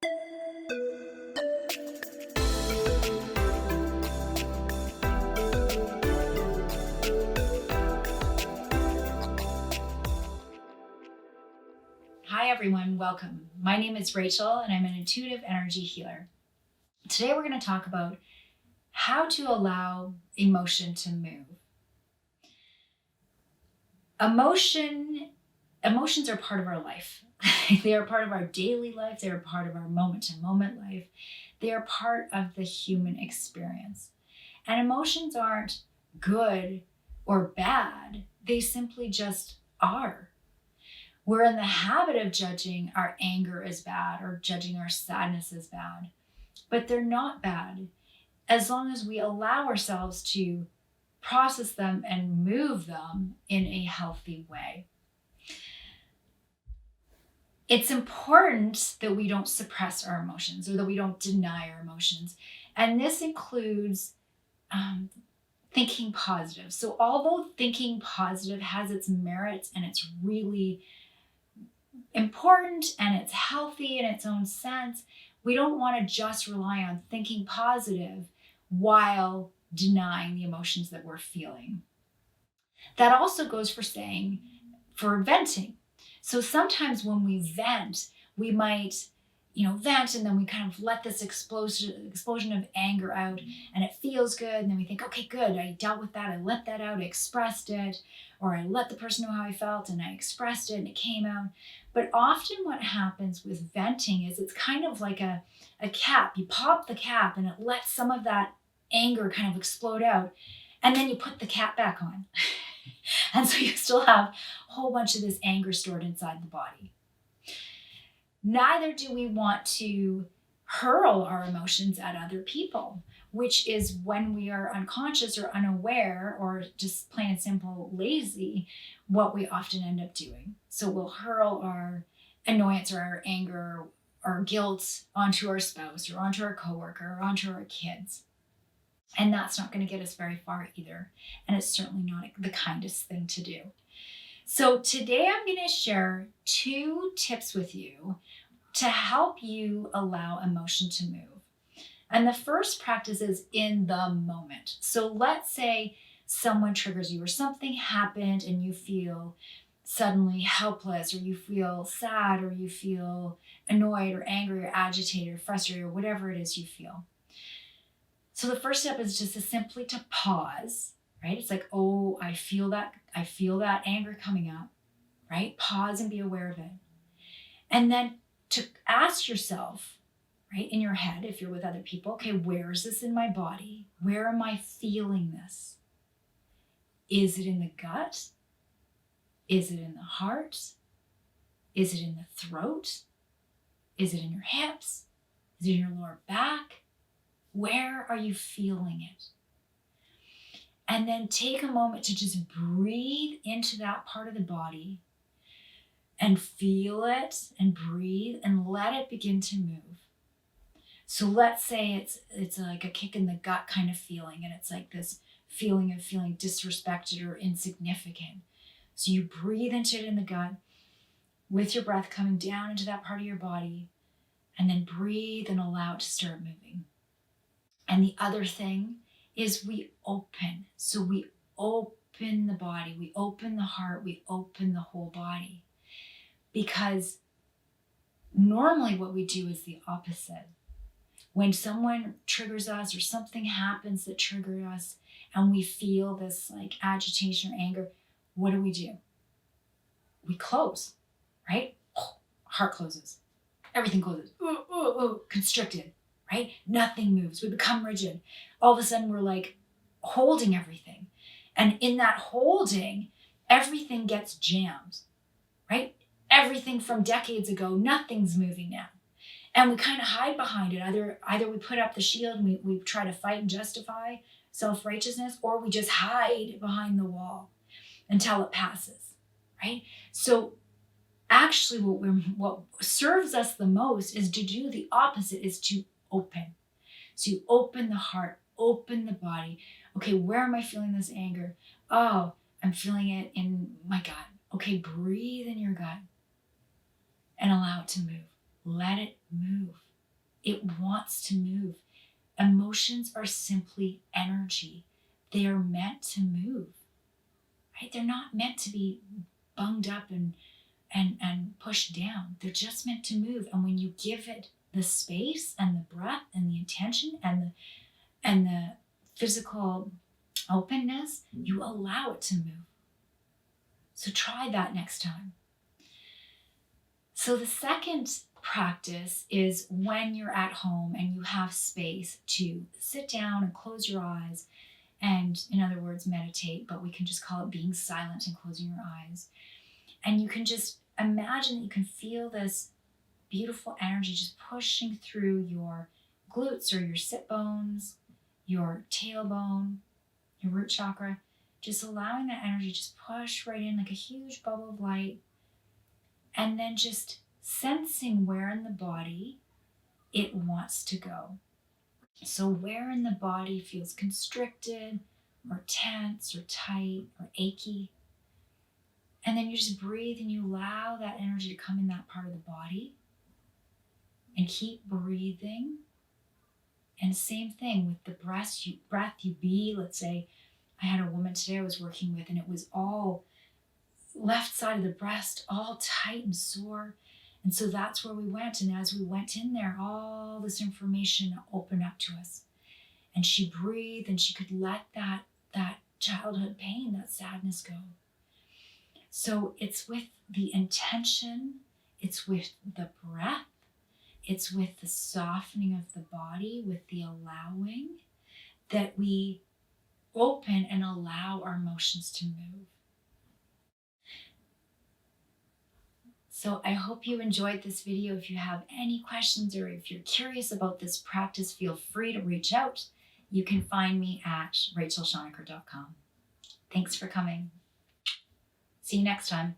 Hi everyone, welcome. My name is Rachel and I'm an intuitive energy healer. Today we're going to talk about how to allow emotion to move. Emotions are part of our life. They are part of our daily life, they are part of our moment to moment life. They are part of the human experience. And emotions aren't good or bad, they simply just are. We're in the habit of judging our anger as bad or judging our sadness as bad, but they're not bad as long as we allow ourselves to process them and move them in a healthy way. It's important that we don't suppress our emotions or that we don't deny our emotions. And this includes thinking positive. So, although thinking positive has its merits and it's really important and it's healthy in its own sense, we don't want to just rely on thinking positive while denying the emotions that we're feeling. That also goes for venting. So sometimes when we vent, we might, vent and then we kind of let this explosion of anger out and it feels good. And then we think, okay, good. I dealt with that. I let that out. I expressed it, or I let the person know how I felt and I expressed it and it came out. But often what happens with venting is it's kind of like a cap. You pop the cap and it lets some of that anger kind of explode out. And then you put the cap back on. And so you still have a whole bunch of this anger stored inside the body. Neither do we want to hurl our emotions at other people, which is when we are unconscious or unaware or just plain and simple lazy, what we often end up doing. So we'll hurl our annoyance or our anger or guilt onto our spouse or onto our coworker or onto our kids. And that's not going to get us very far either. And it's certainly not the kindest thing to do. So today I'm going to share 2 tips with you to help you allow emotion to move. And the first practice is in the moment. So let's say someone triggers you or something happened and you feel suddenly helpless, or you feel sad, or you feel annoyed or angry or agitated or frustrated or whatever it is you feel. So the first step is just simply to pause, right? It's like, oh, I feel that anger coming up, right? Pause and be aware of it. And then to ask yourself, right, in your head, if you're with other people, okay, where is this in my body? Where am I feeling this? Is it in the gut? Is it in the heart? Is it in the throat? Is it in your hips? Is it in your lower back? Where are you feeling it? And then take a moment to just breathe into that part of the body and feel it and breathe and let it begin to move. So let's say it's like a kick in the gut kind of feeling, and it's like this feeling of feeling disrespected or insignificant. So you breathe into it in the gut with your breath coming down into that part of your body, and then breathe and allow it to start moving. And the other thing is we open. So we open the body, we open the heart, we open the whole body. Because normally what we do is the opposite. When someone triggers us or something happens that triggers us and we feel this like agitation or anger, what do? We close, right? Heart closes. Everything closes. Constricted, right? Nothing moves. We become rigid. All of a sudden we're like holding everything. And in that holding, everything gets jammed, right? Everything from decades ago, nothing's moving now. And we kind of hide behind it. Either we put up the shield and we try to fight and justify self-righteousness, or we just hide behind the wall until it passes, right? So actually what serves us the most is to do the opposite, is to open. So you open the heart, open the body. Okay, where am I feeling this anger? Oh, I'm feeling it in my gut. Okay, breathe in your gut and allow it to move. Let it move. It wants to move. Emotions are simply energy. They are meant to move, right? They're not meant to be bunged up and pushed down. They're just meant to move. And when you give it the space and the breath and the intention and the physical openness, you allow it to move. So try that next time. So the second practice is when you're at home and you have space to sit down and close your eyes and, in other words, meditate, but we can just call it being silent and closing your eyes. And you can just imagine that you can feel this beautiful energy just pushing through your glutes or your sit bones, your tailbone, your root chakra, just allowing that energy just push right in like a huge bubble of light, and then just sensing where in the body it wants to go. So where in the body feels constricted or tense or tight or achy. And then you just breathe and you allow that energy to come in that part of the body. And keep breathing. And same thing with the breath you be. Let's say I had a woman today I was working with, and it was all left side of the breast, all tight and sore. And so that's where we went. And as we went in there, all this information opened up to us. And she breathed and she could let that childhood pain, that sadness go. So it's with the intention, it's with the breath, it's with the softening of the body, with the allowing, that we open and allow our emotions to move. So I hope you enjoyed this video. If you have any questions or if you're curious about this practice, feel free to reach out. You can find me at rachelshonecker.com. Thanks for coming. See you next time.